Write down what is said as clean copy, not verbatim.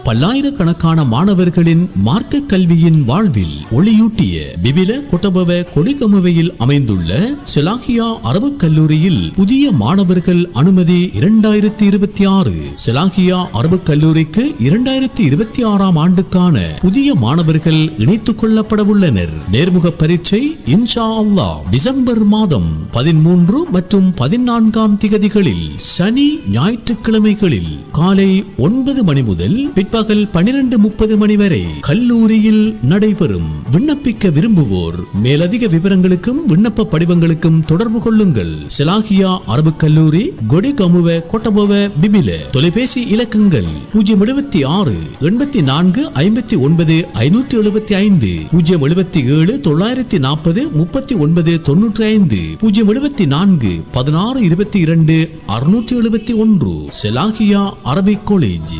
பல்லாயிரக்கணக்கான மாணவர்களின் மார்க்க கல்வியின் வாழ்வில் ஒளியூட்டிய பிபில கொட்டபவ கொடிகமுவையில் அமைந்துள்ள செலாகியா அரபு கல்லூரியில் புதிய மாணவர்கள் அனுமதி 2026. செலாகியா அரபு கல்லூரிக்கு 2026ஆம் ஆண்டுக்கான புதிய மாணவர்கள் இணைத்துக் கொள்ளப்படவுள்ளனர். நேர்முக பரீட்சை இன்ஷா அல்லாஹ் டிசம்பர் மாதம் 13 மற்றும் 14ஆம் திகதிகளில் சனி ஞாயிற்றுக்கிழமைகளில் காலை 9 மணி முதல் பிற்பகல் 12:30 மணி வரை கல்லூரியில் நடைபெறும். விண்ணப்பிக்க விரும்புவோர் மேலதிக விவரங்களுக்கும் விண்ணப்ப படிவங்களுக்கும் தொடர்பு கொள்ளுங்கள். செலாகியா அரபு கல்லூரி, கொடிகமுவ கொட்டபவ பிபில. தொலைபேசி இலக்கங்கள் 076 84 59 575, 077 940 39 95, 074 16 22 671. செலாகியா அரபிக் காலேஜ்.